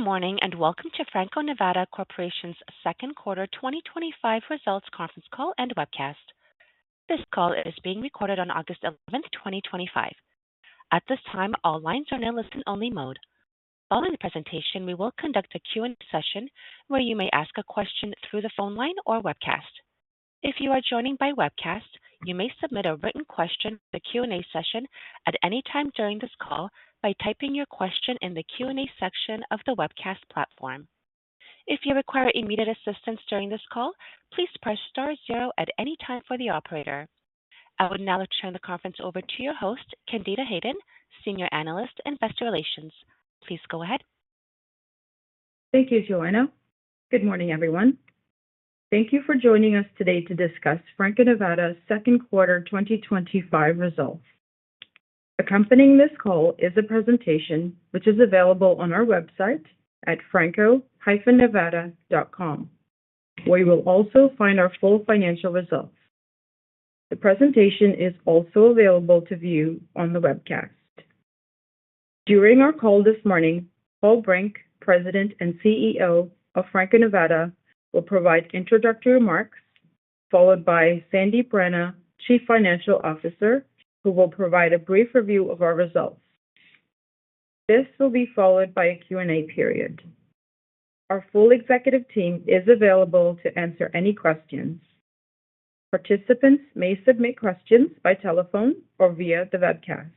morning and welcome to Franco-Nevada Corporation's second quarter 2025 results conference call and webcast. This call is being recorded on August 11th, 2025. At this time, all lines are in a listen-only mode. Following the presentation, we will conduct a Q&A session where you may ask a question through the phone line or webcast. If you are joining by webcast, you may submit a written question to the Q&A session at any time during this call by typing your question in the Q&A section of the webcast platform. If you require immediate assistance during this call, please press *0 at any time for the operator. I would now turn the conference over to your host, Candida Hayden, Senior Analyst, Investor Relations. Please go ahead. Thank you, Joanna. Good morning, everyone. Thank you for joining us today to discuss Franco-Nevada's second quarter 2025 results. Accompanying this call is a presentation which is available on our website at franco-nevada.com, where you will also find our full financial results. The presentation is also available to view on the webcast. During our call this morning, Paul Brink, President and CEO of Franco-Nevada, will provide introductory remarks, followed by Sandip Rana, Chief Financial Officer, who will provide a brief review of our results. This will be followed by a Q&A period. Our full executive team is available to answer any questions. Participants may submit questions by telephone or via the webcast.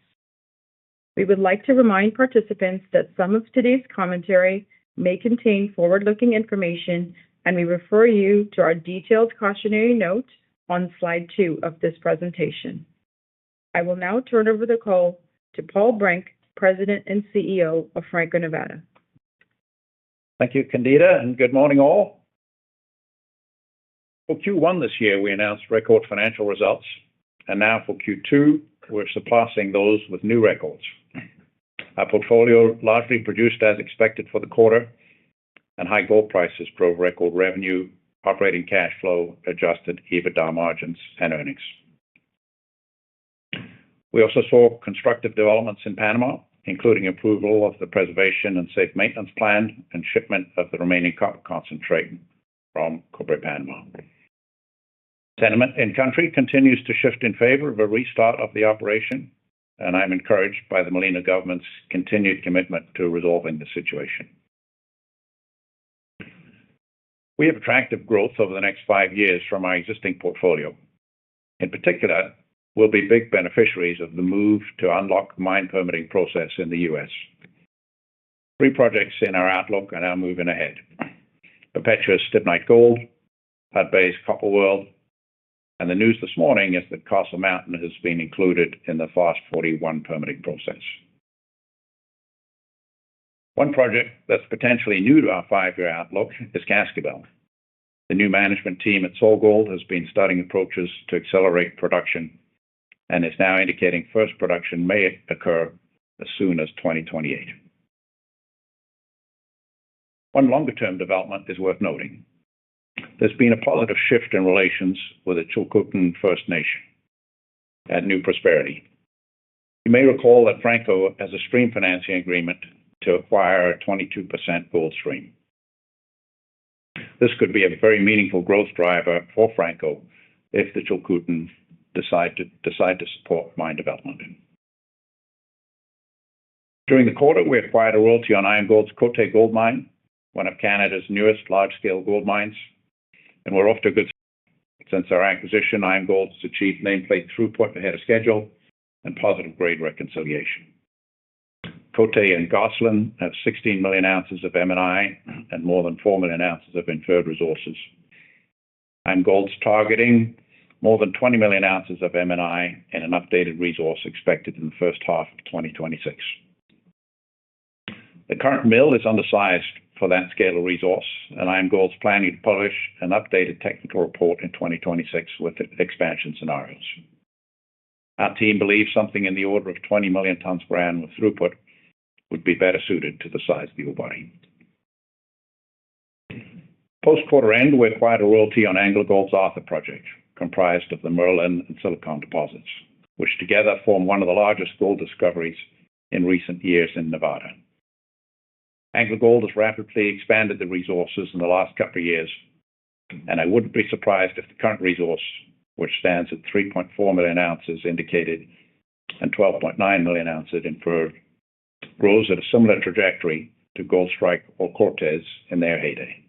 We would like to remind participants that some of today's commentary may contain forward-looking information, and we refer you to our detailed cautionary note on slide 2 of this presentation. I will now turn over the call to Paul Brink, President and CEO of Franco-Nevada. Thank you, Candida, and good morning all. For Q1 this year, we announced record financial results, and now for Q2, we're surpassing those with new records. Our portfolio largely produced as expected for the quarter, and high gold prices drove record revenue, operating cash flow, adjusted EBITDA margins, and earnings. We also saw constructive developments in Panama, including approval of the preservation and safe maintenance plan and shipment of the remaining copper concentrate from Cobre Panama. Sentiment in country continues to shift in favor of a restart of the operation, and I'm encouraged by the Molina government's continued commitment to resolving the situation. We have attractive growth over the next 5 years from our existing portfolio. In particular, we'll be big beneficiaries of the move to unlock the mine permitting process in the U.S. 3 projects in our outlook are now moving ahead: Perpetua's Stibnite Gold, Hudbay's Copper World, and the news this morning is that Castle Mountain has been included in the FAST-41 permitting process. One project that's potentially new to our 5-year outlook is Cascabel. The new management team at SolGold has been studying approaches to accelerate production and is now indicating first production may occur as soon as 2028. One longer-term development is worth noting. There's been a positive shift in relations with the Chilcotin First Nation at New Prosperity. You may recall that Franco has a stream financing agreement to acquire a 22% gold stream. This could be a very meaningful growth driver for Franco if the Chilcotin decide to support mine development. During the quarter, we acquired a royalty on IAMGOLD's Côté Gold Mine, one of Canada's newest large-scale gold mines, and we're off to a good start. Since our acquisition, IAMGOLD has achieved nameplate throughput ahead of schedule and positive grade reconciliation. Côté and Gosselin have 16 million ounces of M&I and more than 4 million ounces of inferred resources. IAMGOLD's targeting more than 20 million ounces of M&I and an updated resource expected in the first half of 2026. The current mill is undersized for that scale of resource, and IAMGOLD's planning to publish an updated technical report in 2026 with expansion scenarios. Our team believes something in the order of 20 million tons per annum of throughput would be better suited to the size of the ore body. Post-quarter end, we acquired a royalty on AngloGold's Arthur project, comprised of the Merlin and Silicon deposits, which together form one of the largest gold discoveries in recent years in Nevada. AngloGold has rapidly expanded the resources in the last couple of years, and I wouldn't be surprised if the current resource, which stands at 3.4 million ounces indicated and 12.9 million ounces inferred, grows at a similar trajectory to Goldstrike or Cortez in their heyday.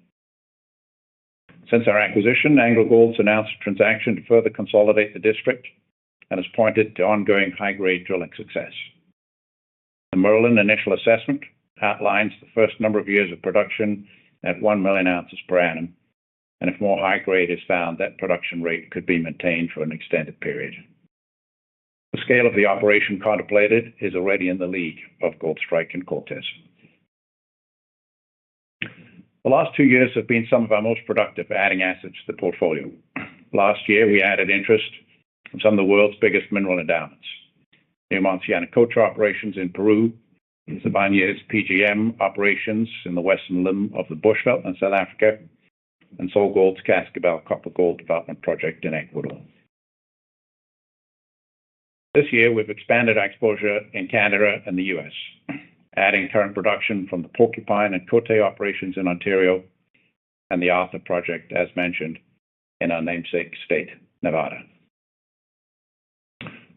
Since our acquisition, AngloGold's announced a transaction to further consolidate the district and has pointed to ongoing high-grade drilling success. The Merlin initial assessment outlines the first number of years of production at 1 million ounces per annum, and if more high-grade is found, that production rate could be maintained for an extended period. The scale of the operation contemplated is already in the league of Goldstrike and Cortez. The last 2 years have been some of our most productive adding assets to the portfolio. Last year, we added interest in some of the world's biggest mineral endowments: Newmont's Yanacocha operations in Peru, Sibanye-Stillwater's PGM operations in the western limb of the Bushveld in South Africa, and SolGold's Cascabel copper-gold development project in Ecuador. This year, we've expanded our exposure in Canada and the U.S., adding current production from the Porcupine and Côté operations in Ontario and the Arthur project, as mentioned, in our namesake state, Nevada.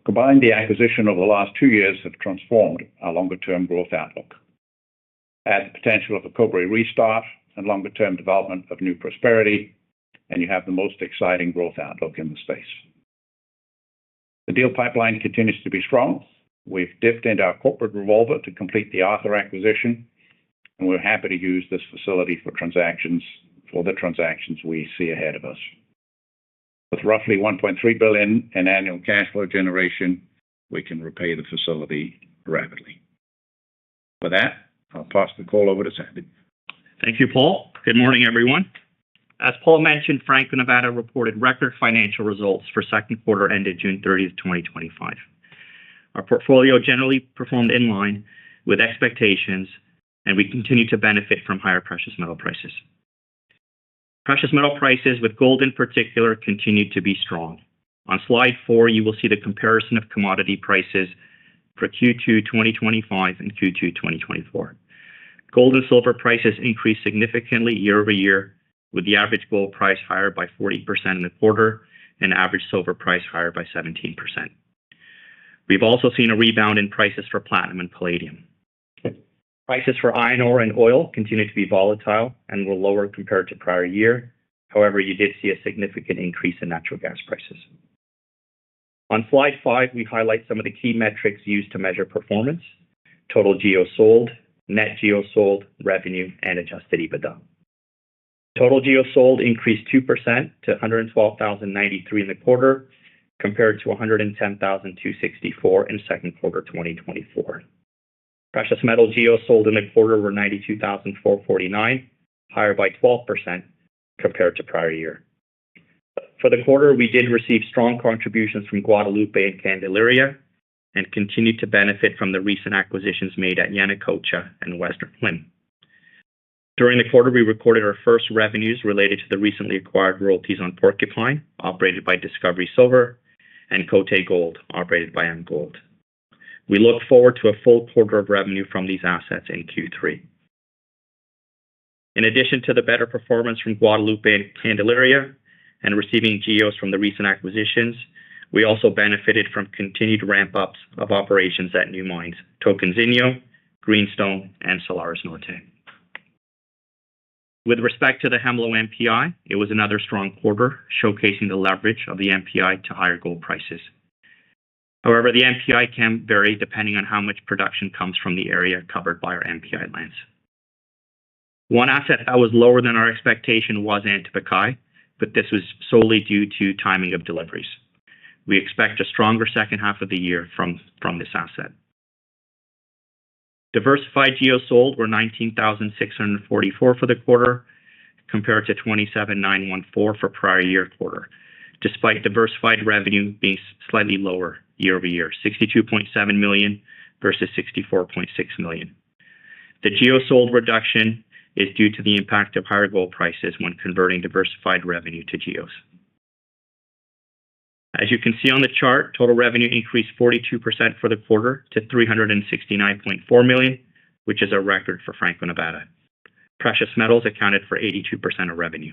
Combined, the acquisition over the last 2 years have transformed our longer-term growth outlook. Add the potential of a Cobre restart and longer-term development of New Prosperity, and you have the most exciting growth outlook in the space. The deal pipeline continues to be strong. We've dipped into our corporate revolver to complete the Arthur acquisition, and we're happy to use this facility for the transactions we see ahead of us. With roughly $1.3 billion in annual cash flow generation, we can repay the facility rapidly. With that, I'll pass the call over to Sandy. Thank you, Paul. Good morning, everyone. As Paul mentioned, Franco-Nevada reported record financial results for second quarter ended June 30th, 2025. Our portfolio generally performed in line with expectations, and we continue to benefit from higher precious metal prices. Precious metal prices, with gold in particular, continued to be strong. On slide 4, you will see the comparison of commodity prices for Q2 2025 and Q2 2024. Gold and silver prices increased significantly year over year, with the average gold price higher by 40% in the quarter and average silver price higher by 17%. We've also seen a rebound in prices for platinum and palladium. Prices for iron ore and oil continue to be volatile and were lower compared to prior year. However, you did see a significant increase in natural gas prices. On slide 5, we highlight some of the key metrics used to measure performance: total GEO sold, net GEO sold, revenue, and adjusted EBITDA. Total GEO sold increased 2% to 112,093 in the quarter, compared to 110,264 in second quarter 2024. Precious metal GEO sold in the quarter were 92,449, higher by 12% compared to prior year. For the quarter, we did receive strong contributions from Guadalupe and Candelaria and continued to benefit from the recent acquisitions made at Yanacocha and Western Limb. During the quarter, we recorded our first revenues related to the recently acquired royalties on Porcupine, operated by Discovery Silver, and Côté Gold, operated by AngloGold. We look forward to a full quarter of revenue from these assets in Q3. In addition to the better performance from Guadalupe and Candelaria and receiving GEOs from the recent acquisitions, we also benefited from continued ramp-ups of operations at new mines: Tocantinzinho, Greenstone, and Salares Norte. With respect to the Hemlo MPI, it was another strong quarter, showcasing the leverage of the MPI to higher gold prices. However, the MPI can vary depending on how much production comes from the area covered by our MPI lands. One asset that was lower than our expectation was Antapaccay, but this was solely due to timing of deliveries. We expect a stronger second half of the year from this asset. Diversified GEO sold were 19,644 for the quarter, compared to 27,914 for prior year quarter, despite diversified revenue being slightly lower year over year, $62.7 million versus $64.6 million. The GEO sold reduction is due to the impact of higher gold prices when converting diversified revenue to GEOs. As you can see on the chart, total revenue increased 42% for the quarter to $369.4 million, which is a record for Franco-Nevada. Precious metals accounted for 82% of revenue.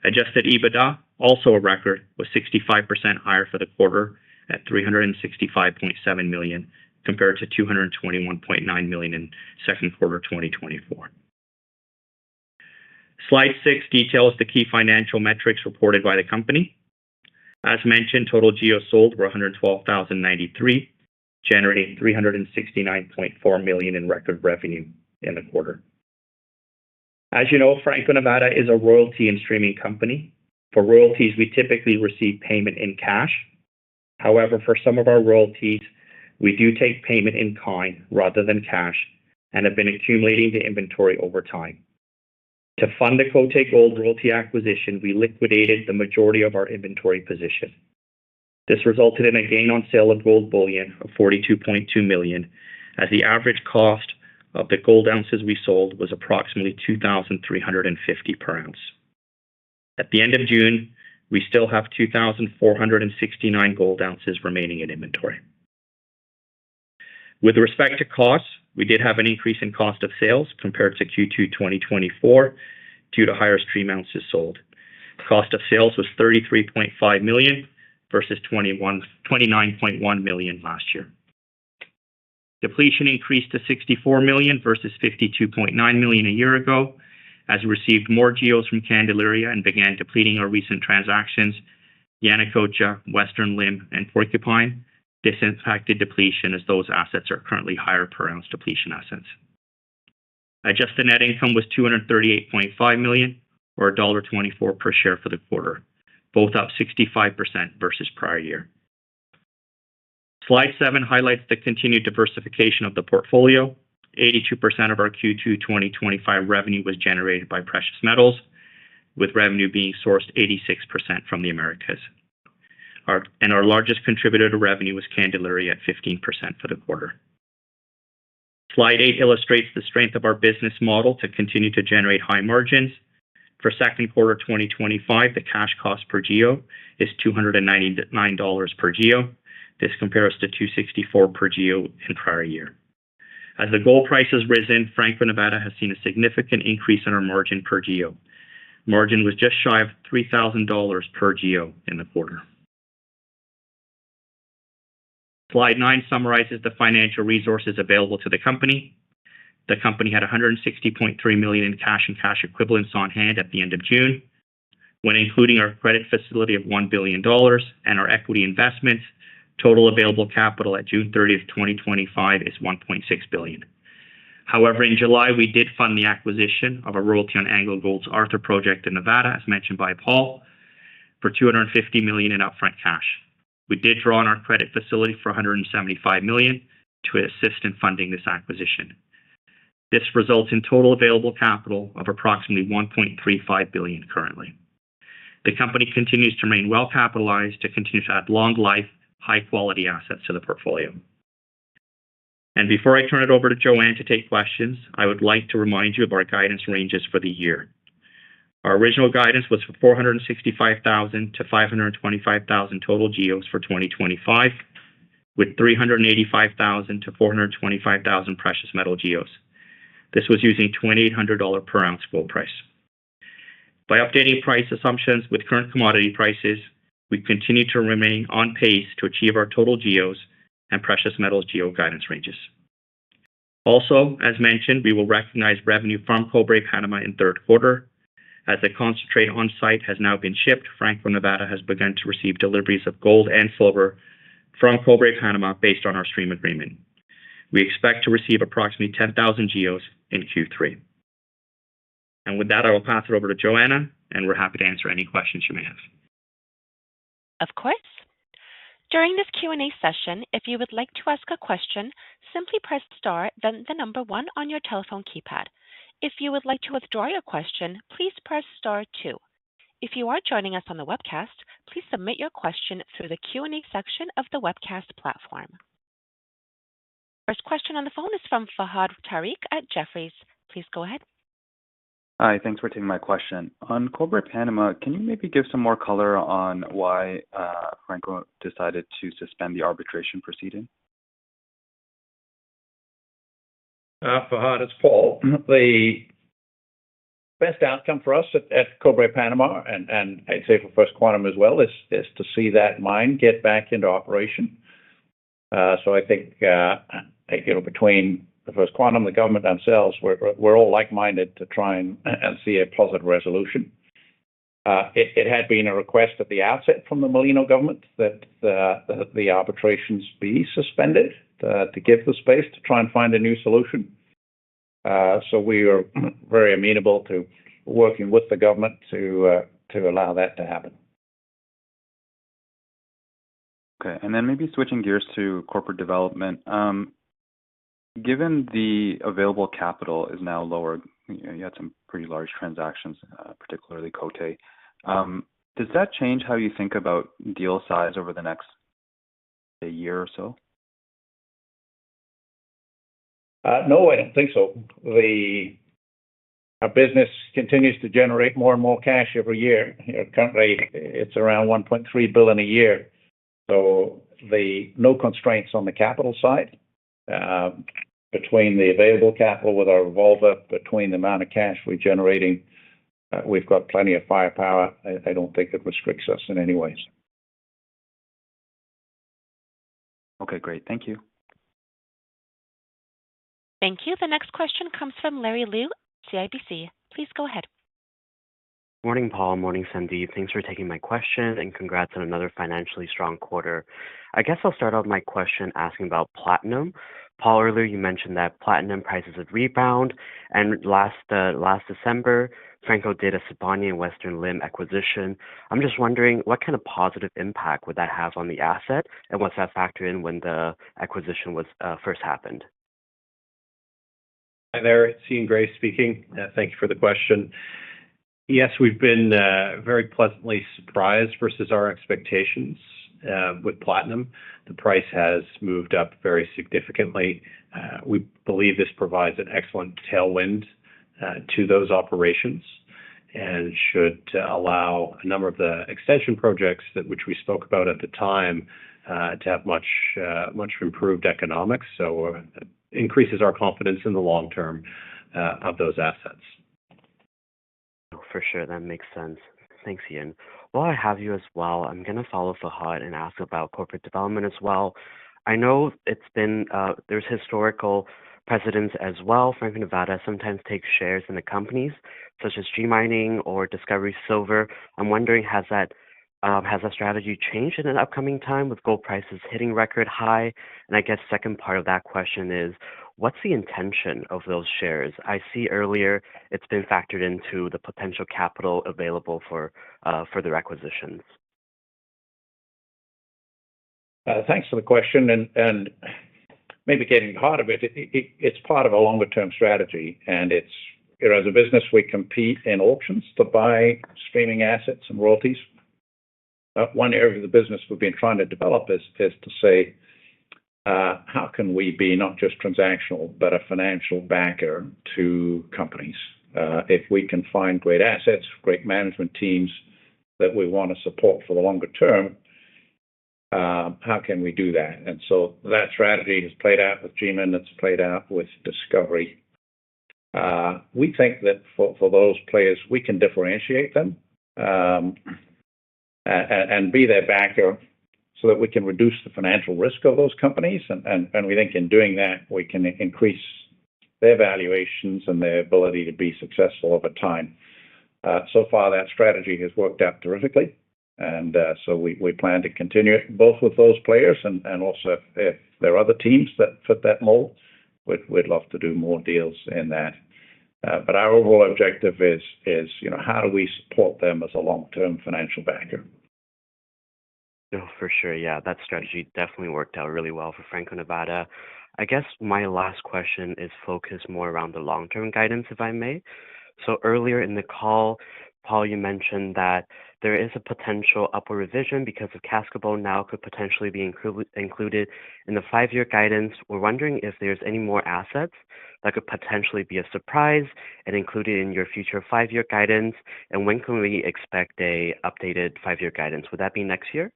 Adjusted EBITDA, also a record, was 65% higher for the quarter at $365.7 million compared to $221.9 million in second quarter 2024. Slide 6 details the key financial metrics reported by the company. As mentioned, total GEOs sold were 112,093, generating $369.4 million in record revenue in the quarter. As you know, Franco-Nevada is a royalty and streaming company. For royalties, we typically receive payment in cash. However, for some of our royalties, we do take payment in kind rather than cash and have been accumulating the inventory over time. To fund the Côté Gold royalty acquisition, we liquidated the majority of our inventory position. This resulted in a gain on sale of gold bullion of $42.2 million, as the average cost of the gold ounces we sold was approximately $2,350 per ounce. At the end of June, we still have 2,469 gold ounces remaining in inventory. With respect to costs, we did have an increase in cost of sales compared to Q2 2024 due to higher stream ounces sold. Cost of sales was $33.5 million versus $29.1 million last year. Depletion increased to $64 million versus $52.9 million a year ago, as we received more GEOs from Candelaria and began depleting our recent transactions, Yanacocha, Western Limb, and Porcupine. This impacted depletion as those assets are currently higher per ounce depletion assets. Adjusted net income was $238.5 million, or $1.24 per share for the quarter, both up 65% versus prior year. Slide 7 highlights the continued diversification of the portfolio. 82% of our Q2 2025 revenue was generated by precious metals, with revenue being sourced 86% from the Americas. Our largest contributor to revenue was Candelaria at 15% for the quarter. Slide 8 illustrates the strength of our business model to continue to generate high margins. For second quarter 2025, the cash cost per GEO is $299 per GEO. This compares to $264 per GEO in prior year. As the gold price has risen, Franco-Nevada has seen a significant increase in our margin per GEO. Margin was just shy of $3,000 per GEO in the quarter. Slide 9 summarizes the financial resources available to the company. The company had $160.3 million in cash and cash equivalents on hand at the end of June. When including our credit facility of $1 billion and our equity investments, total available capital at June 30, 2025 is $1.6 billion. However, in July, we did fund the acquisition of a royalty on AngloGold's Arthur project in Nevada, as mentioned by Paul, for $250 million in upfront cash. We did draw on our credit facility for $175 million to assist in funding this acquisition. This results in total available capital of approximately $1.35 billion currently. The company continues to remain well capitalized to continue to add long life, high quality assets to the portfolio. And before I turn it over to Joanne to take questions, I would like to remind you of our guidance ranges for the year. Our original guidance was for 465,000 to 525,000 total GEOs for 2025, with 385,000 to 425,000 precious metal GEOs. This was using $2,800 per ounce gold price. By updating price assumptions with current commodity prices, we continue to remain on pace to achieve our total GEOs and precious metals GEO guidance ranges. Also, as mentioned, we will recognize revenue from Cobre Panama in third quarter. As the concentrate on site has now been shipped, Franco-Nevada has begun to receive deliveries of gold and silver from Cobre Panama based on our stream agreement. We expect to receive approximately 10,000 GEOs in Q3. And with that, I will pass it over to Joanna, and we're happy to answer any questions you may have. Of course. During this Q&A session, if you would like to ask a question, simply press star, then the number 1 on your telephone keypad. If you would like to withdraw your question, please press star 2. If you are joining us on the webcast, please submit your question through the Q&A section of the webcast platform. First question on the phone is from Fahad Tariq at Jefferies. Please go ahead. Hi, thanks for taking my question. On Cobre Panama, can you maybe give some more color on why Franco decided to suspend the arbitration proceeding? Fahad, it's Paul. The best outcome for us at Cobre Panama, and I'd say for First Quantum as well, is to see that mine get back into operation. So I think between the First Quantum, the government themselves, we're all like-minded to try and see a positive resolution. It had been a request at the outset from the Molino government that the arbitrations be suspended to give the space to try and find a new solution. So we are very amenable to working with the government to allow that to happen. Okay, and then maybe switching gears to corporate development. Given the available capital is now lower, you had some pretty large transactions, particularly Côté. Does that change how you think about deal size over the next year or so? No, I don't think so. Our business continues to generate more and more cash every year. Currently, it's around $1.3 billion a year. So no constraints on the capital side. Between the available capital with our revolver, between the amount of cash we're generating, we've got plenty of firepower. I don't think it restricts us in any ways. Okay, great. Thank you. Thank you. The next question comes from Larry Liu, CIBC. Please go ahead. Morning, Paul. Morning, Sandeep. Thanks for taking my question, and congrats on another financially strong quarter. I guess I'll start off my question asking about platinum. Paul, earlier you mentioned that platinum prices have rebound, and last December, Franco did a Sibanye and Western Limb acquisition. I'm just wondering what kind of positive impact would that have on the asset, and what's that factor in when the acquisition was first happened? Hi there, it's Ian Gray speaking. Thank you for the question. Yes, we've been very pleasantly surprised versus our expectations with platinum. The price has moved up very significantly. We believe this provides an excellent tailwind to those operations and should allow a number of the extension projects which we spoke about at the time to have much improved economics. So increases our confidence in the long term of those assets. For sure, that makes sense. Thanks, Ian. While I have you as well, I'm going to follow Fahad and ask about corporate development as well. I know it's been, there's historical precedents as well. Franco-Nevada sometimes takes shares in the companies, such as G Mining or Discovery Silver. I'm wondering, has that strategy changed in an upcoming time with gold prices hitting record high? And I guess second part of that question is, what's the intention of those shares? I see earlier it's been factored into the potential capital available for further acquisitions. Thanks for the question, and maybe getting part of it. It's part of a longer-term strategy, and it's as a business we compete in auctions to buy streaming assets and royalties. One area of the business we've been trying to develop is to say, how can we be not just transactional, but a financial backer to companies? If we can find great assets, great management teams that we want to support for the longer term, how can we do that? And so that strategy has played out with GMIN, it's played out with Discovery. We think that for those players, we can differentiate them and be their backer so that we can reduce the financial risk of those companies. And we think in doing that, we can increase their valuations and their ability to be successful over time. So far, that strategy has worked out terrifically. And so we plan to continue it both with those players and also if there are other teams that fit that mold, we'd love to do more deals in that. But our overall objective is how do we support them as a long-term financial backer? No, for sure. Yeah, that strategy definitely worked out really well for Franco-Nevada. I guess my last question is focused more around the long-term guidance, if I may. So earlier in the call, Paul, you mentioned that there is a potential upward revision because of Cascabel now could potentially be included in the 5-year guidance. We're wondering if there's any more assets that could potentially be a surprise and included in your future 5-year guidance. And when can we expect a updated 5-year guidance? Would that be next year?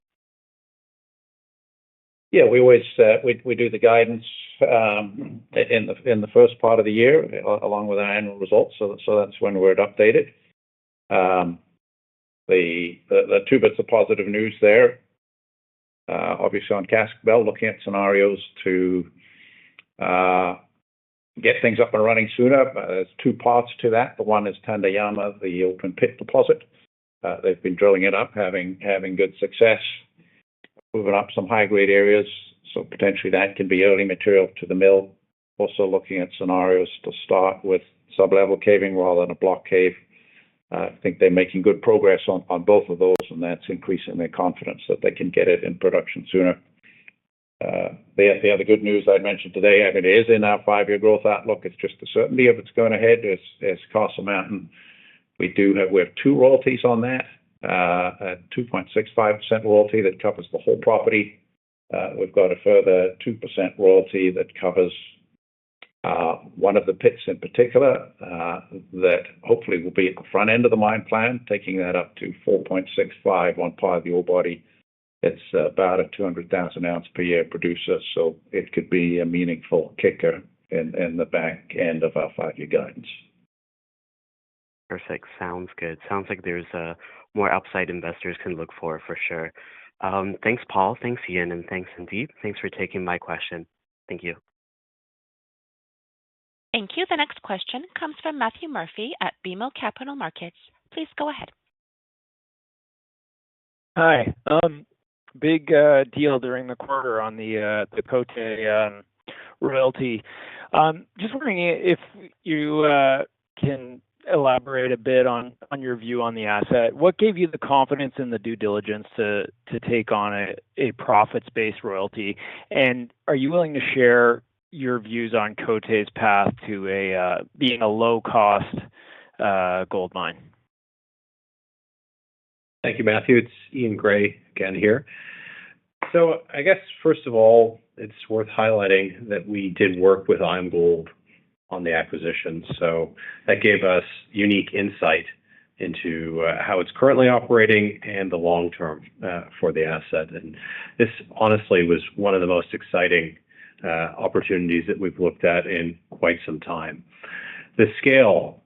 Yeah, we always we do the guidance in the first part of the year along with our annual results. So that's when we're updated. The two bits of positive news there. Obviously on Cascabel, looking at scenarios to get things up and running sooner. There's two parts to that. The one is Tandayama, the open pit deposit. They've been drilling it up, having good success, moving up some high-grade areas. So potentially that can be early material to the mill. Also looking at scenarios to start with sub-level caving rather than a block cave. I think they're making good progress on both of those, and that's increasing their confidence that they can get it in production sooner. The other good news I mentioned today, I mean, it is in our 5-year growth outlook. It's just the certainty of it's going ahead. Is Castle Mountain. We have two royalties on that, a 2.65% royalty that covers the whole property. We've got a further 2% royalty that covers one of the pits in particular that hopefully will be at the front end of the mine plan, taking that up to 4.65 on part of the ore body. It's about a 200,000 ounce per year producer, so it could be a meaningful kicker in the back end of our 5-year guidance. Perfect. Sounds good. Sounds like there's more upside investors can look for sure. Thanks, Paul. Thanks, Ian, and thanks, Sandeep. Thanks for taking my question. Thank you. Thank you. The next question comes from Matthew Murphy at BMO Capital Markets. Please go ahead. Hi. Big deal during the quarter on the Côté royalty. Just wondering if you can elaborate a bit on your view on the asset. What gave you the confidence in the due diligence to take on a profits-based royalty? And are you willing to share your views on Côté's path to being a low-cost gold mine? Thank you, Matthew. It's Ian Gray again here. So I guess, first of all, it's worth highlighting that we did work with IAMGOLD on the acquisition. So that gave us unique insight into how it's currently operating and the long term for the asset. And this honestly was one of the most exciting opportunities that we've looked at in quite some time. The scale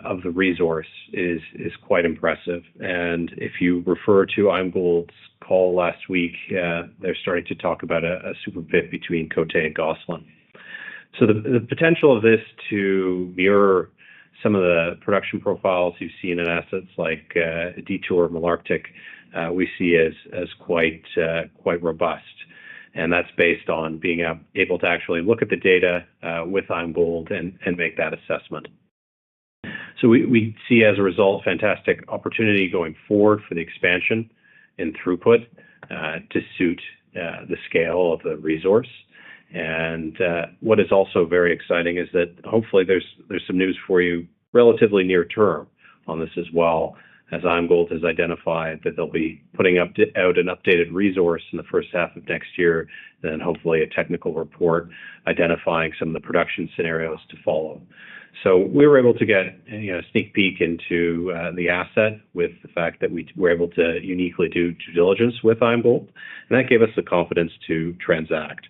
of the resource is quite impressive. And if you refer to IAMGOLD's call last week, they're starting to talk about a super pit between Côté and Gosselin. So the potential of this to mirror some of the production profiles you've seen in assets like Detour, Malartic, we see as quite robust. And that's based on being able to actually look at the data with IAMGOLD and make that assessment. So we see as a result fantastic opportunity going forward for the expansion in throughput to suit the scale of the resource. And what is also very exciting is that hopefully there's some news for you relatively near term on this as well, as IAMGOLD has identified that they'll be putting out an updated resource in the first half of next year, then hopefully a technical report identifying some of the production scenarios to follow. So we were able to get a sneak peek into the asset with the fact that we were able to uniquely do due diligence with IAMGOLD, and that gave us the confidence to transact.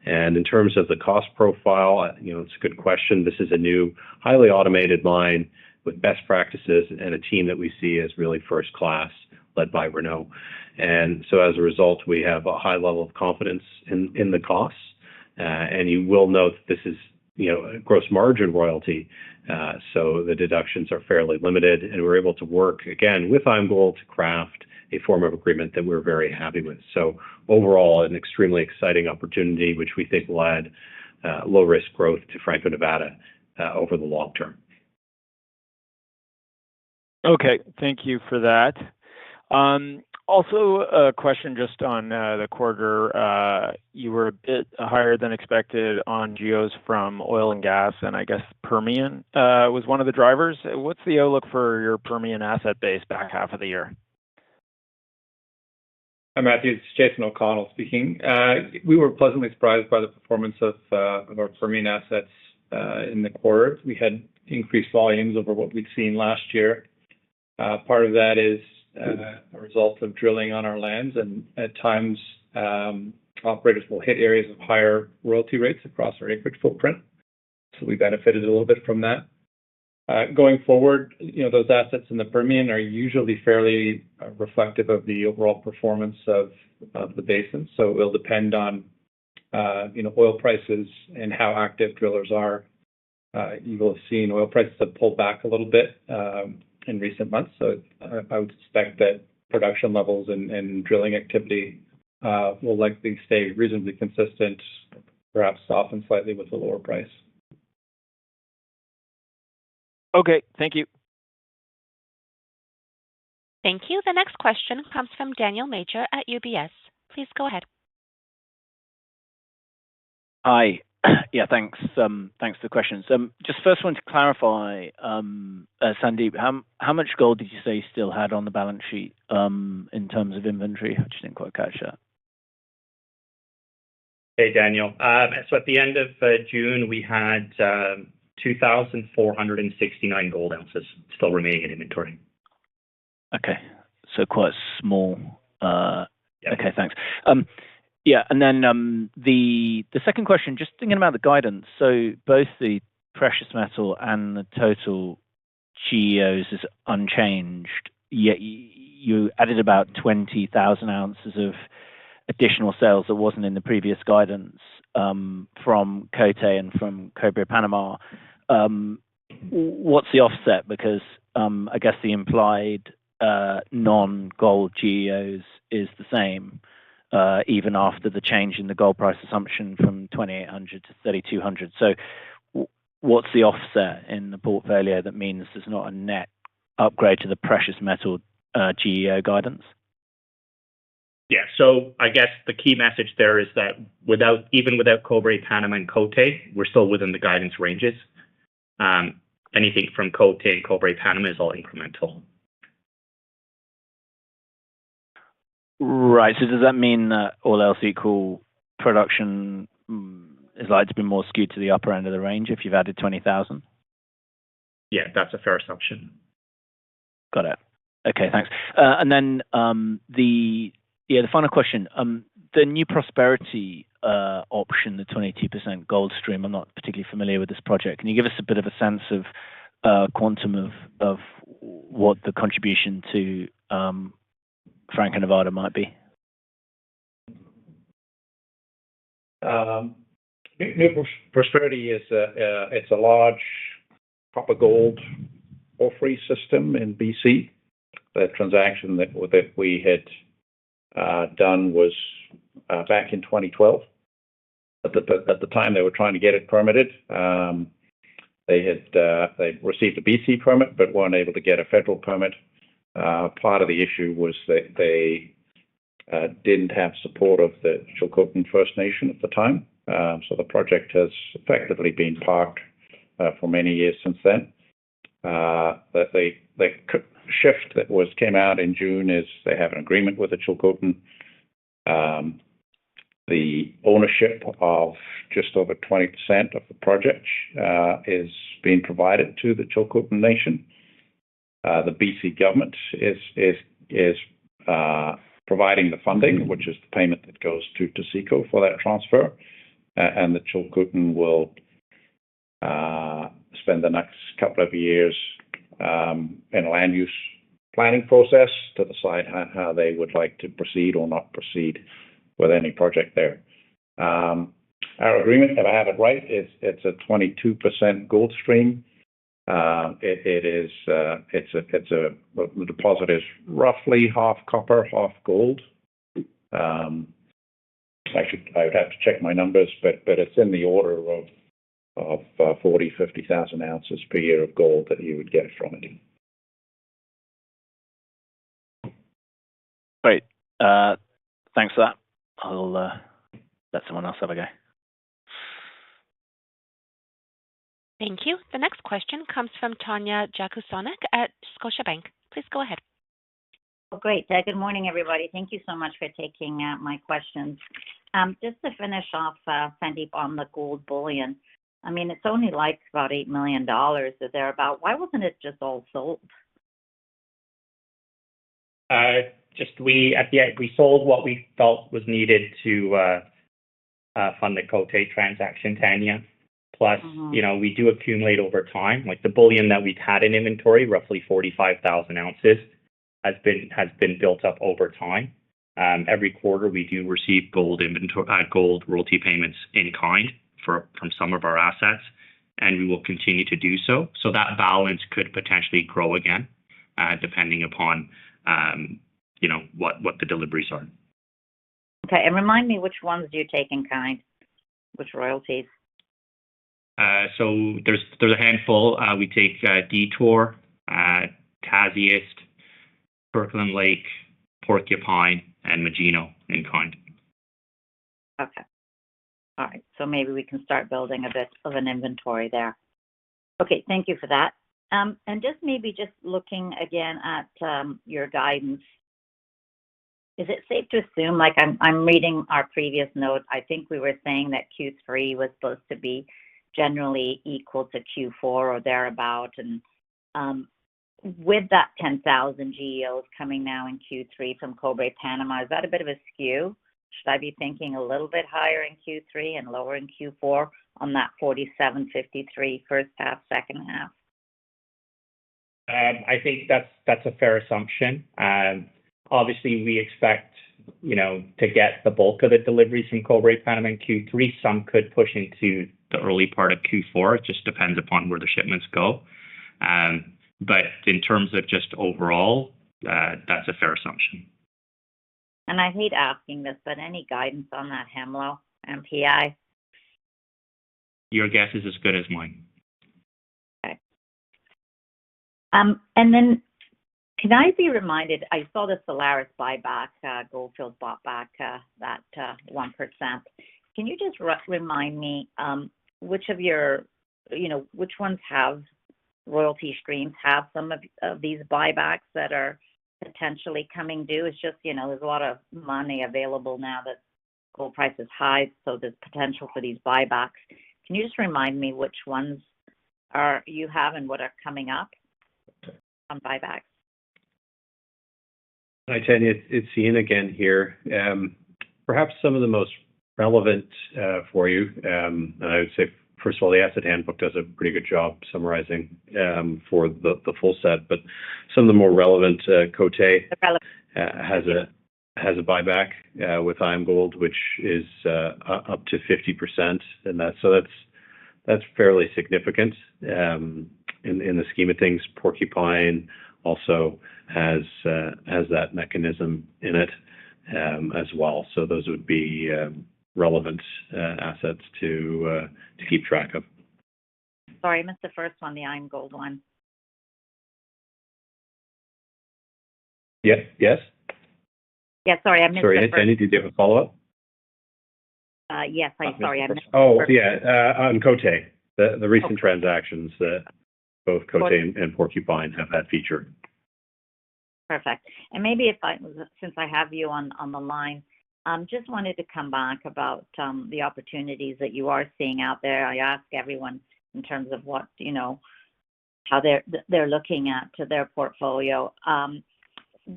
And in terms of the cost profile, it's a good question. This is a new, highly automated mine with best practices and a team that we see as really first class, led by Renault. And so as a result, we have a high level of confidence in the costs. And you will note that this is a gross margin royalty, so the deductions are fairly limited. And we're able to work, again, with IAMGOLD to craft a form of agreement that we're very happy with. So overall, an extremely exciting opportunity, which we think will add low-risk growth to Franco-Nevada over the long term. Okay, thank you for that. Also, a question just on the quarter. You were a bit higher than expected on GEOs from oil and gas, and I guess Permian was one of the drivers. What's the outlook for your Permian asset base back half of the year? Hi, Matthew. It's Jason O'Connell speaking. We were pleasantly surprised by the performance of our Permian assets in the quarter. We had increased volumes over what we'd seen last year. Part of that is a result of drilling on our lands, and at times operators will hit areas of higher royalty rates across our acreage footprint. So we benefited a little bit from that. Going forward, those assets in the Permian are usually fairly reflective of the overall performance of the basin. So it will depend on, oil prices and how active drillers are. You will have seen oil prices have pulled back a little bit in recent months. So I would suspect that production levels and drilling activity will likely stay reasonably consistent, perhaps soften slightly with the lower price. Okay, thank you. Thank you. The next question comes from Daniel Major at UBS. Please go ahead. Hi. Yeah, thanks. Thanks for the questions. Just first one to clarify, Sandeep, how much gold did you say you still had on the balance sheet in terms of inventory? I just didn't quite catch that. Hey, Daniel. So at the end of June, we had 2,469 gold ounces still remaining in inventory. Okay, so quite small. Yeah. Okay, thanks. Yeah, and then the second question, just thinking about the guidance. So both the precious metal and the total GEOs is unchanged, yet you added about 20,000 ounces of additional sales that wasn't in the previous guidance from Cote and from Cobre Panama. What's the offset? Because I guess the implied non-gold GEOs is the same, even after the change in the gold price assumption from 2,800 to 3,200. So what's the offset in the portfolio that means there's not a net upgrade to the precious metal GEO guidance? Yeah, so I guess the key message there is that even without Cobre Panama and Cote, we're still within the guidance ranges. Anything from Cote and Cobre Panama is all incremental. Right. So does that mean that all else equal, production is likely to be more skewed to the upper end of the range if you've added 20,000? Yeah, that's a fair assumption. Got it. Okay, thanks. And then the final question, the New Prosperity option, the 22% gold stream. I'm not particularly familiar with this project. Can you give us a bit of a sense of quantum of what the contribution to Franco-Nevada might be? New Prosperity is it's a large copper gold porphyry system in BC. The transaction that we had done was back in 2012. At the time, they were trying to get it permitted. They received a BC permit, but weren't able to get a federal permit. Part of the issue was that they didn't have support of the Chilcotin First Nation at the time. So the project has effectively been parked for many years since then. The shift that came out in June is they have an agreement with the Chilcotin. The ownership of just over 20% of the project is being provided to the Chilcotin Nation. The BC government is providing the funding, which is the payment that goes to Taseko for that transfer, and the Chilcotin will spend the next couple of years in a land use planning process to decide how they would like to proceed or not proceed with any project there. Our agreement, if I have it right, it's a 22% gold stream. The deposit is roughly half copper, half gold. I would have to check my numbers, but it's in the order of 50,000 ounces per year of gold that you would get from it. Great. Thanks for that. I'll let someone else have a go. Thank you. The next question comes from Tanya Jakusconek at Scotiabank. Please go ahead. Well, great. Good morning, everybody. Thank you so much for taking my questions. Just to finish off, Sandeep, on the gold bullion. I mean, it's only like about $8 million or thereabout. Why wasn't it just all sold? We sold what we felt was needed to fund the Côté transaction, Tanya. Plus, Mhm. you know, we do accumulate over time. Like the bullion that we've had in inventory, roughly 45,000 ounces, has been built up over time. Every quarter, we do receive gold royalty payments in kind from some of our assets, and we will continue to do so. So that balance could potentially grow again, depending upon, you know, what the deliveries are. Okay, and remind me which ones do you take in kind? Which royalties? So there's a handful. We take Detour, Tasiast, Kirkland Lake, Porcupine, and Magino in kind. Okay. All right. So maybe we can start building a bit of an inventory there. Okay. Thank you for that. And just looking again at your guidance, is it safe to assume, like I'm reading our previous note, I think we were saying that Q3 was supposed to be generally equal to Q4 or thereabout, and with that 10,000 GEOs coming now in Q3 from Cobre Panama, is that a bit of a skew? Should I be thinking a little bit higher in Q3 and lower in Q4 on that 47-53 first half, second half? I think that's a fair assumption. Obviously, we expect, you know, to get the bulk of the deliveries from Cobre Panama in Q3. Some could push into the early part of Q4. It just depends upon where the shipments go. But in terms of just overall, that's a fair assumption. And I hate asking this, but any guidance on that Hemlo MPI? Your guess is as good as mine. Okay. And then can I be reminded, I saw the Solaris buyback, Goldfield bought back that 1%. Can you just remind me which of your, you know, which ones have royalty streams, have some of these buybacks that are potentially coming due? It's just, you know, there's a lot of money available now that gold price is high, so there's potential for these buybacks. Can you just remind me which ones you have and what are coming up on buybacks? Hi, Tanya. It's Ian again here. Perhaps some of the most relevant for you, and I would say, first of all, the Asset Handbook does a pretty good job summarizing for the full set, but some of the more relevant, Côté has a buyback with IAMGOLD, which is up to 50%, and that's fairly significant in the scheme of things. Porcupine also has that mechanism in it as well. So those would be relevant assets to keep track of. Sorry, I missed the first one, the IAMGOLD one. Yeah. Yes. Yeah. Sorry, I missed. Sorry, Tanya, did you have a follow-up? Yes. I missed. Oh, yeah. On Côté, the recent transactions, both Côté and Porcupine have that feature. Perfect. And maybe since I have you on the line, just wanted to come back about the opportunities that you are seeing out there. I ask everyone in terms of what, you know, how they're looking at to their portfolio.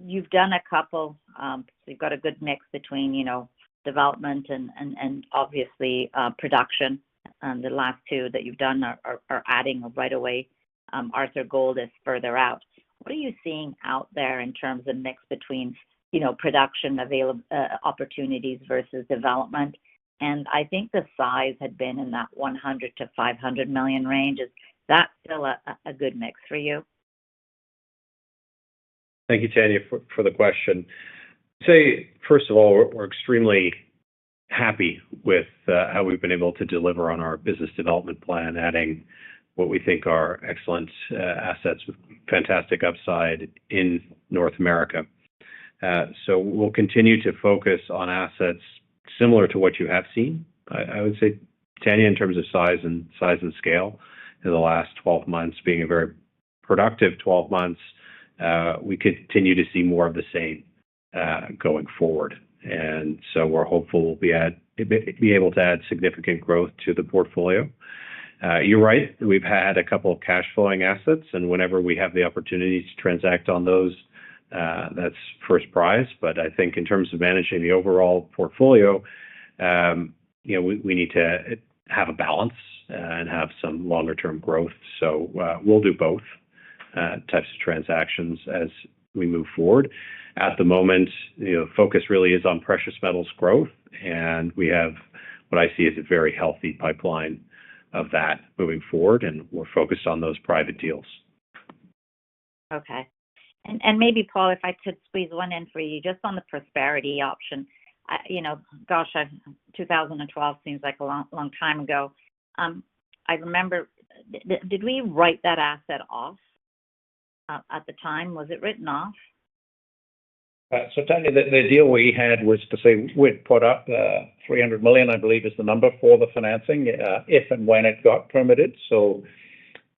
You've done a couple. So you've got a good mix between, you know, development and obviously production. And the last two that you've done are adding right away. Arthur Gold is further out. What are you seeing out there in terms of mix between, you know, production opportunities versus development? And I think the size had been in that 100 to 500 million range. Is that still a good mix for you? Thank you, Tanya, for the question. Say, first of all, we're extremely happy with how we've been able to deliver on our business development plan, adding what we think are excellent assets with fantastic upside in North America. So we'll continue to focus on assets similar to what you have seen. I would say, Tanya, in terms of size and scale, in the last 12 months being a very productive 12 months, we continue to see more of the same going forward. And so we're hopeful we'll be able to add significant growth to the portfolio. You're right. We've had a couple of cash flowing assets, and whenever we have the opportunity to transact on those, that's first prize. But I think in terms of managing the overall portfolio, we need to have a balance and have some longer term growth. So we'll do both types of transactions as we move forward. At the moment, focus really is on precious metals growth, and we have what I see as a very healthy pipeline of that moving forward, and we're focused on those private deals. Okay. And maybe, Paul, if I could squeeze one in for you, just on the Prosperity option. 2012 seems like a long time ago. I remember, did we write that asset off at the time? Was it written off? So Tanya, the deal we had was to say we'd put up $300 million, I believe is the number for the financing, if and when it got permitted. So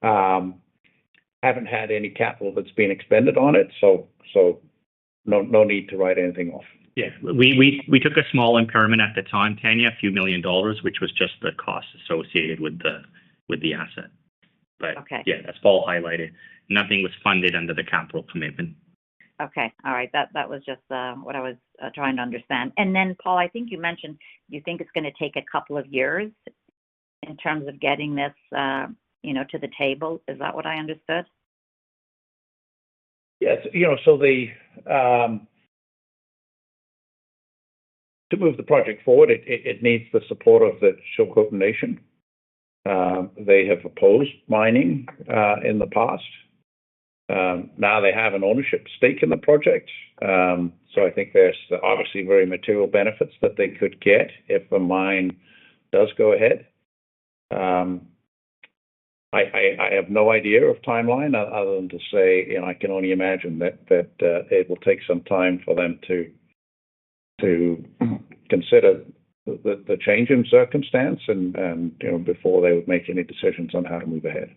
haven't had any capital that's been expended on it. So no need to write anything off. Yeah, we took a small impairment at the time, Tanya, a few $1 million, which was just the cost associated with the asset. But okay. Yeah, as Paul highlighted, nothing was funded under the capital commitment. Okay, all right. That was just what I was trying to understand. And then, Paul, I think you mentioned you think it's going to take a couple of years in terms of getting this, to the table. Is that what I understood? Yes, so the to move the project forward, it needs the support of the Chilcotin Nation. They have opposed mining in the past. Now they have an ownership stake in the project. So I think there's obviously very material benefits that they could get if the mine does go ahead. I have no idea of timeline other than to say, I can only imagine that it will take some time for them to consider the change in circumstance and before they would make any decisions on how to move ahead.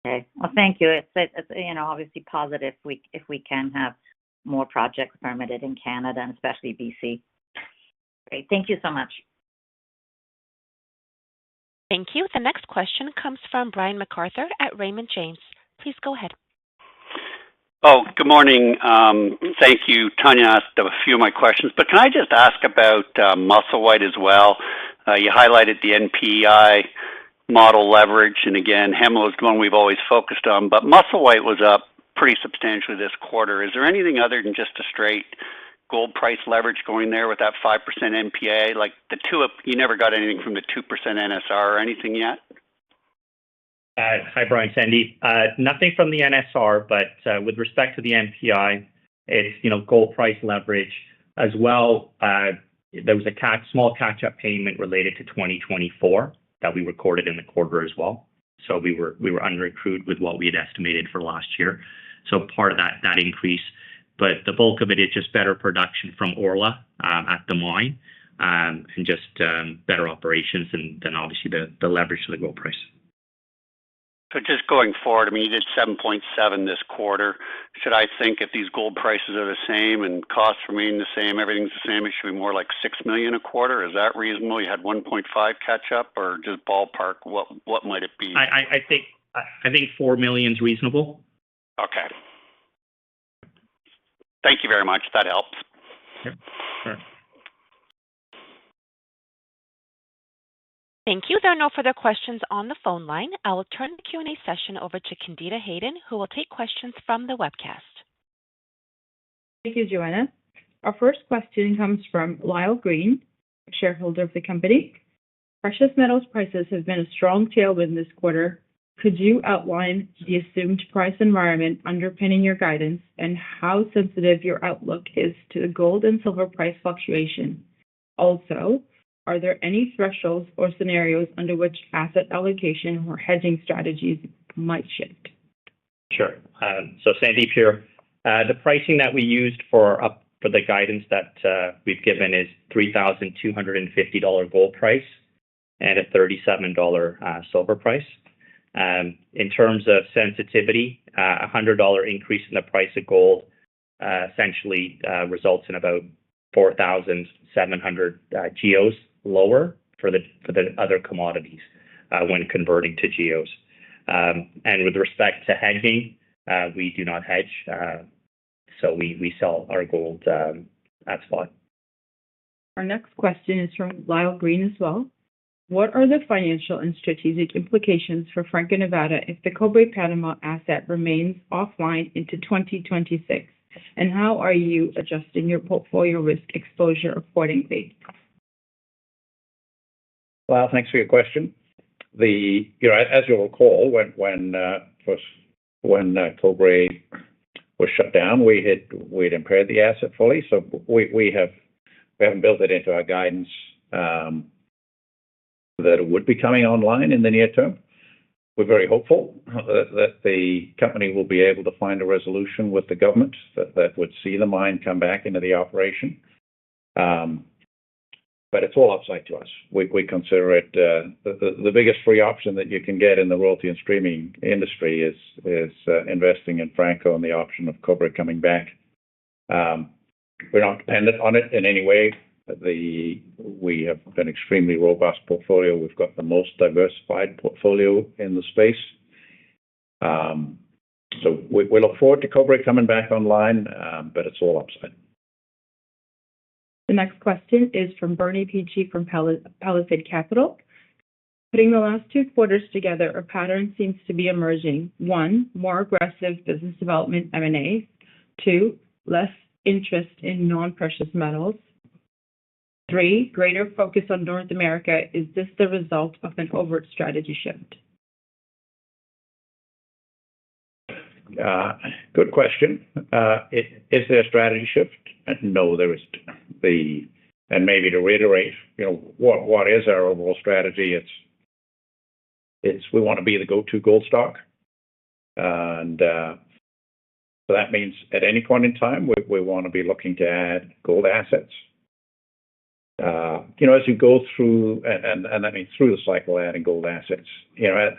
Okay. Well, thank you. It's obviously positive if we can have more projects permitted in Canada and especially BC. Great. Thank you so much. Thank you. The next question comes from Brian MacArthur at Raymond James. Please go ahead. Oh, good morning. Thank you. Tanya asked a few of my questions, but can I just ask about Musselwhite as well? You highlighted the NPI model leverage, and again, Hemlo is the one we've always focused on, but Musselwhite was up pretty substantially this quarter. Is there anything other than just a straight gold price leverage going there with that 5% NPA? Like you never got anything from the 2% NSR or anything yet? Hi, Brian. Sandy. Nothing from the NSR, but with respect to the NPI, it's gold price leverage as well. There was a small catch-up payment related to 2024 that we recorded in the quarter as well. So we were under accrued with what we had estimated for last year. So part of that increase, but the bulk of it is just better production from Orla at the mine and just better operations and obviously the leverage to the gold price. So just going forward, I mean, you did 7.7 this quarter. Should I think if these gold prices are the same and costs remain the same, everything's the same, it should be more like $6 million a quarter? Is that reasonable? You had 1.5 catch up, or just ballpark? What might it be? I think $4 million is reasonable. Okay. Thank you very much. That helps. Yep. Sure. Thank you. There are no further questions on the phone line. I will turn the Q&A session over to Candida Hayden, who will take questions from the webcast. Thank you, Joanna. Our first question comes from Lyle Green, a shareholder of the company. Precious metals prices have been a strong tailwind this quarter. Could you outline the assumed price environment underpinning your guidance and how sensitive your outlook is to the gold and silver price fluctuation? Also, are there any thresholds or scenarios under which asset allocation or hedging strategies might shift? Sure. So Sandeep here. The pricing that we used for the guidance that we've given is $3,250 gold price and a $37 silver price. In terms of sensitivity, a $100 increase in the price of gold essentially results in about 4,700 GEOs lower for the other commodities when converting to GEOs. And with respect to hedging, we do not hedge, so we sell our gold at spot. Our next question is from Lyle Green as well. What are the financial and strategic implications for Franco-Nevada if the Cobre Panama asset remains offline into 2026? And how are you adjusting your portfolio risk exposure accordingly? Well, thanks for your question. As you'll recall, when Cobre was shut down, we'd impaired the asset fully. So we haven't built it into our guidance that it would be coming online in the near term. We're very hopeful that the company will be able to find a resolution with the government that would see the mine come back into the operation. But it's all upside to us. We consider it the biggest free option that you can get in the royalty and streaming industry is investing in Franco and the option of Cobre coming back. We're not dependent on it in any way. We have an extremely robust portfolio. We've got the most diversified portfolio in the space. So we look forward to Cobre coming back online, but it's all upside. The next question is from Bernie Peachy from Palisade Capital. Putting the last 2 quarters together, a pattern seems to be emerging. 1, more aggressive business development M&A. 2, less interest in non-precious metals. 3, greater focus on North America. Is this the result of an overt strategy shift? Good question. Is there a strategy shift? No, there isn't. And maybe to reiterate, what is our overall strategy? It's we want to be the go-to gold stock, and so that means at any point in time we want to be looking to add gold assets. As you go through, and that means through the cycle, adding gold assets.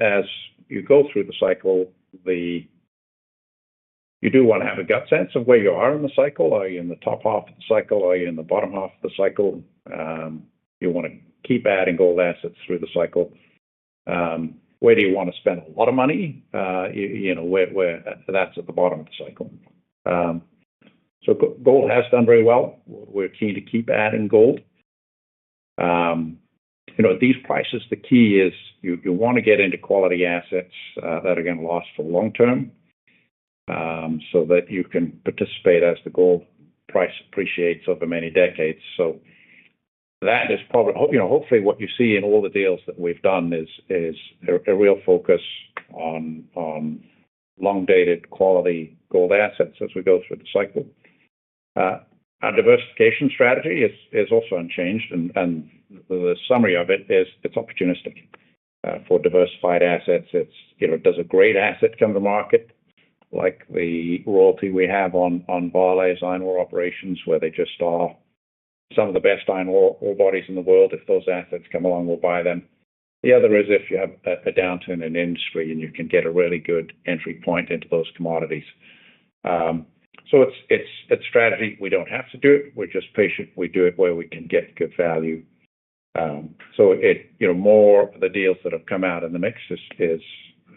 As you go through the cycle, you do want to have a gut sense of where you are in the cycle. Are you in the top half of the cycle? Are you in the bottom half of the cycle? You want to keep adding gold assets through the cycle. Where do you want to spend a lot of money? Where that's at the bottom of the cycle. So gold has done very well. We're keen to keep adding gold. At these prices, the key is you want to get into quality assets that are going to last for long term, so that you can participate as the gold price appreciates over many decades. So that is probably, hopefully what you see in all the deals that we've done is a real focus on long-dated quality gold assets as we go through the cycle. Our diversification strategy is also unchanged, and the summary of it is it's opportunistic for diversified assets. Does a great asset come to market, like the royalty we have on Vale's iron ore operations, where they just are some of the best iron ore bodies in the world. If those assets come along, we'll buy them. The other is if you have a downturn in industry and you can get a really good entry point into those commodities. So it's strategy. We don't have to do it. We're just patient. We do it where we can get good value. So more of the deals that have come out in the mix is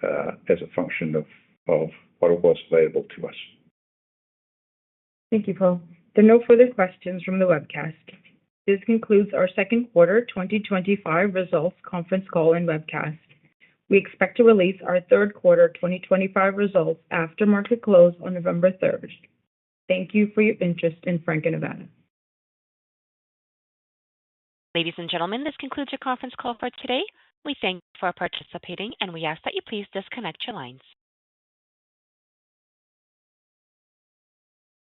a function of what was available to us. Thank you, Paul. There are no further questions from the webcast. This concludes our second quarter 2025 results conference call and webcast. We expect to release our third quarter 2025 results after market close on November 3rd. Thank you for your interest in Franco-Nevada. Ladies and gentlemen, this concludes your conference call for today. We thank you for participating, and we ask that you please disconnect your lines.